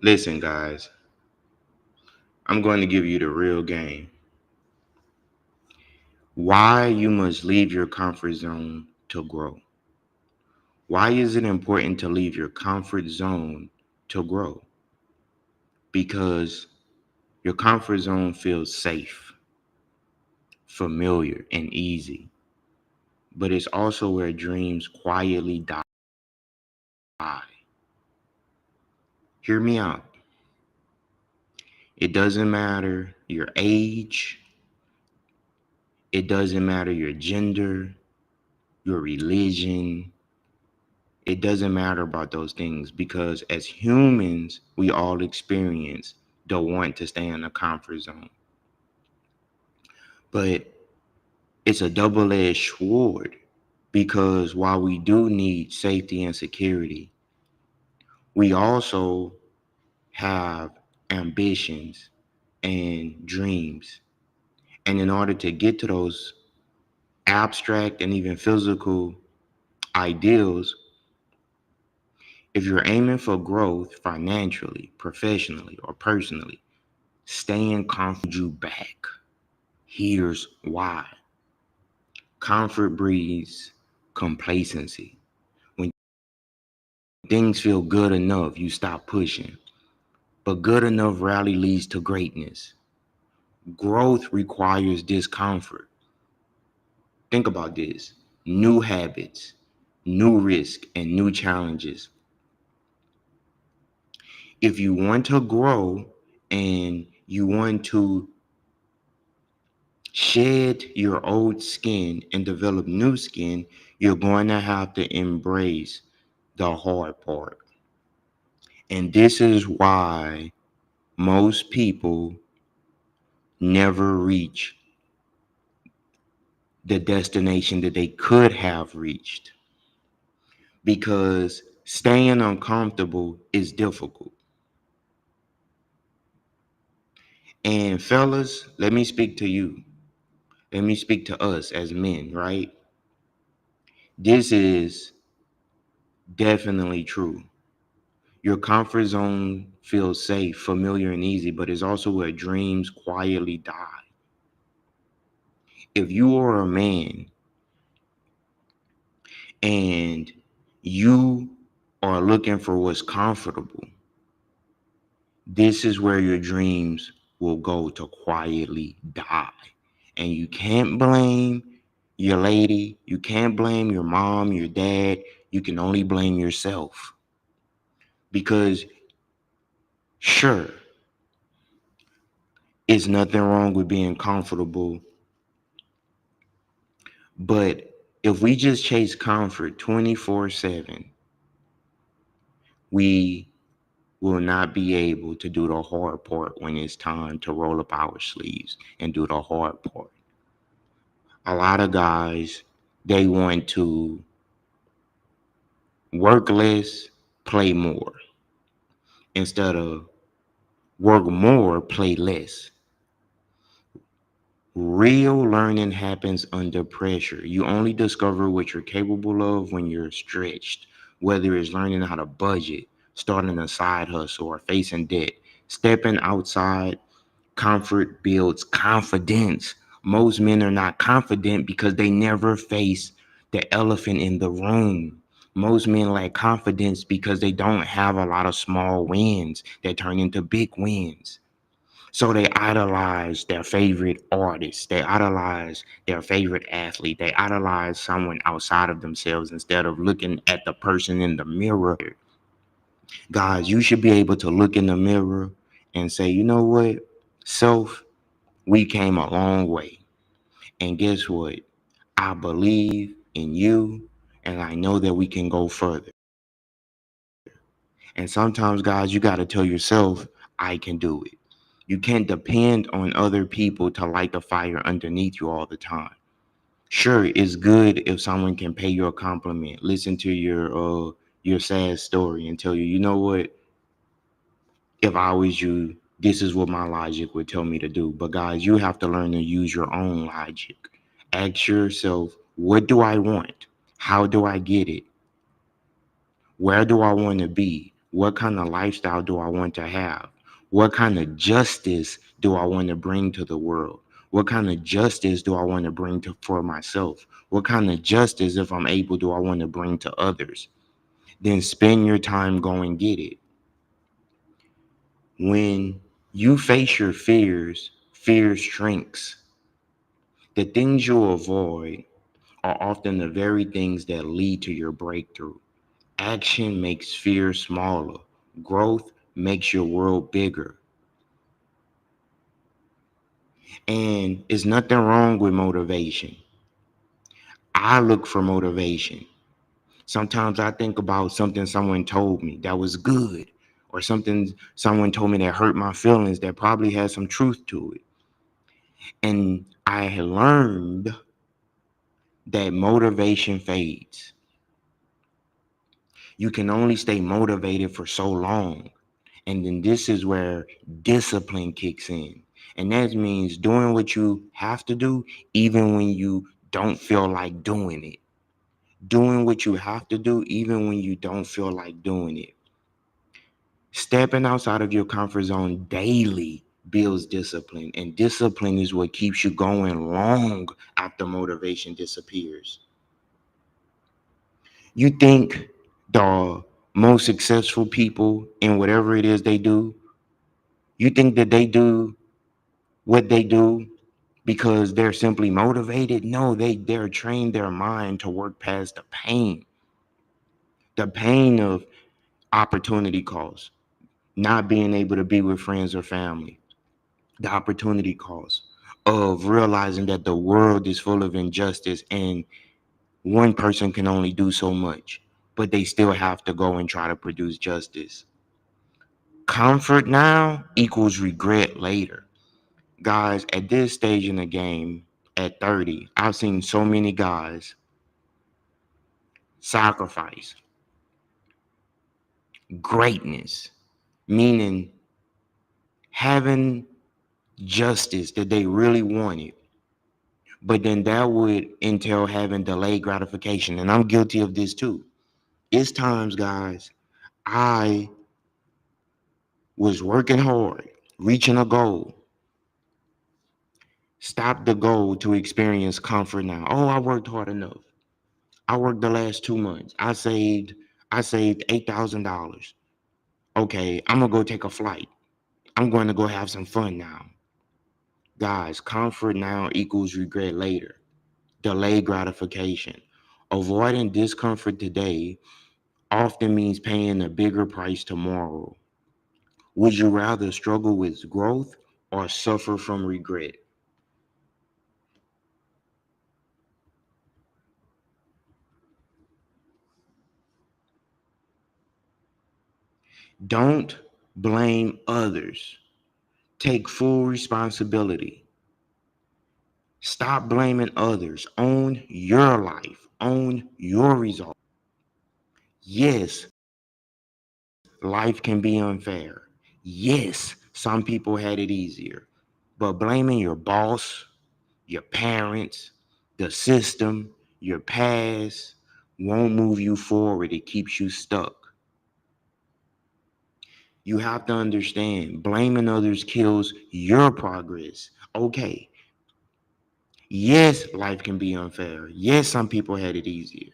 Listen, guys, I'm going to give you the real game. Why you must leave your comfort zone to grow. Why is it important to leave your comfort zone to grow? Because your comfort zone feels safe, familiar, and easy, but it's also where dreams quietly die. Hear me out. It doesn't matter your age, it doesn't matter your gender, your religion. It doesn't matter about those things because as humans, we all experience the want to stay in a comfort zone. But it's a double-edged sword because while we do need safety and security, we also have ambitions and dreams. And in order to get to those abstract and even physical ideals, if you're aiming for growth financially, professionally, or personally, staying comfort you back. Here's why. Comfort breeds complacency. When things feel good enough, you stop pushing. But good enough rarely leads to greatness. Growth requires discomfort. Think about this: new habits, new risk, and new challenges. If you want to grow and you want to shed your old skin and develop new skin, you're going to have to embrace the hard part. And this is why most people never reach the destination that they could have reached because staying uncomfortable is difficult. And fellas, let me speak to you. Let me speak to us as men, right? This is definitely true. Your comfort zone feels safe, familiar, and easy, but it's also where dreams quietly die. If you are a man and you are looking for what's comfortable, this is where your dreams will go to quietly die. And you can't blame your lady, you can't blame your mom, your dad, you can only blame yourself. Because sure, it's nothing wrong with being comfortable, but if we just chase comfort 24/7, we will not be able to do the hard part when it's time to roll up our sleeves and do the hard part. A lot of guys, they want to work less, play more, instead of work more, play less. Real learning happens under pressure. You only discover what you're capable of when you're stretched, whether it's learning how to budget, starting a side hustle, or facing debt. Stepping outside comfort builds confidence. Most men are not confident because they never face the elephant in the room. Most men lack confidence because they don't have a lot of small wins that turn into big wins. So they idolize their favorite artist. They idolize their favorite athlete. They idolize someone outside of themselves instead of looking at the person in the mirror. Guys, you should be able to look in the mirror and say, you know what? Self, we came a long way. And guess what? I believe in you and I know that we can go further. And sometimes, guys, you got to tell yourself, I can do it. You can't depend on other people to light the fire underneath you all the time. Sure, it's good if someone can pay you a compliment, listen to your sad story and tell you, you know what, if I was you, this is what my logic would tell me to do. But guys, you have to learn to use your own logic. Ask yourself, what do I want? How do I get it? Where do I want to be? What kind of lifestyle do I want to have? What kind of justice do I want to bring to the world? What kind of justice do I want to bring to for myself? What kind of justice, if I'm able, do I want to bring to others? Then spend your time going get it. When you face your fears, fear shrinks. The things you'll avoid are often the very things that lead to your breakthrough. Action makes fear smaller. Growth makes your world bigger. And there's nothing wrong with motivation. I look for motivation. Sometimes I think about something someone told me that was good, or something someone told me that hurt my feelings that probably had some truth to it. And I had learned that motivation fades. You can only stay motivated for so long. And then this is where discipline kicks in. And that means doing what you have to do, even when you don't feel like doing it. Doing what you have to do, even when you don't feel like doing it. Stepping outside of your comfort zone daily builds discipline. And discipline is what keeps you going long after motivation disappears. You think the most successful people in whatever it is they do, you think that they do what they do because they're simply motivated? No, they're trained their mind to work past the pain of opportunity cost, not being able to be with friends or family, the opportunity cost of realizing that the world is full of injustice and one person can only do so much, but they still have to go and try to produce justice. Comfort now equals regret later. Guys, at this stage in the game, at 30, I've seen so many guys sacrifice greatness, meaning having justice that they really wanted, but then that would entail having delayed gratification. And I'm guilty of this too. It's times, guys, I was working hard, reaching a goal, stop the goal to experience comfort now. Oh, I worked hard enough. I worked the last 2 months. I saved $8,000. Okay, I'm gonna go take a flight. I'm going to go have some fun now. Guys, comfort now equals regret later. Delayed gratification. Avoiding discomfort today often means paying a bigger price tomorrow. Would you rather struggle with growth or suffer from regret? Don't blame others. Take full responsibility. Stop blaming others. Own your life. Own your results. Yes, life can be unfair. Yes, some people had it easier. But blaming your boss, your parents, the system, your past won't move you forward. It keeps you stuck. You have to understand blaming others kills your progress. Okay, yes, life can be unfair. Yes, some people had it easier.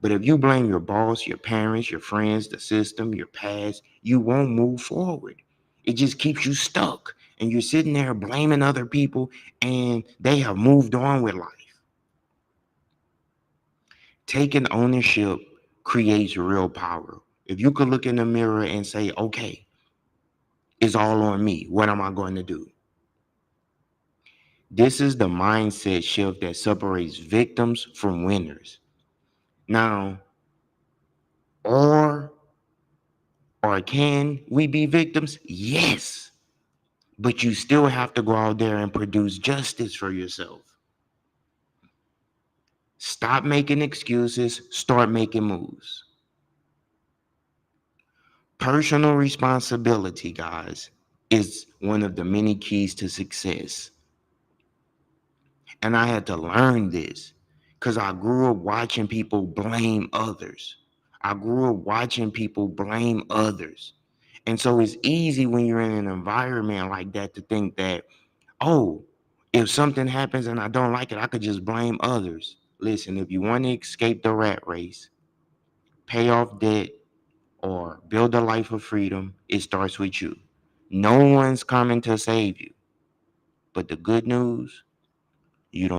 But if you blame your boss, your parents, your friends, the system, your past, you won't move forward. It just keeps you stuck. And you're sitting there blaming other people and they have moved on with life. Taking ownership creates real power. If you could look in the mirror and say, okay, it's all on me. What am I going to do? This is the mindset shift that separates victims from winners. Now, or can we be victims? Yes. But you still have to go out there and produce justice for yourself. Stop making excuses, start making moves. Personal responsibility, guys, is one of the many keys to success. And I had to learn this because I grew up watching people blame others. I grew up watching people blame others. And so it's easy when you're in an environment like that to think that, oh, if something happens and I don't like it, I could just blame others. Listen, if you want to escape the rat race, pay off debt, or build a life of freedom, it starts with you. No one's coming to save you. But the good news, you don't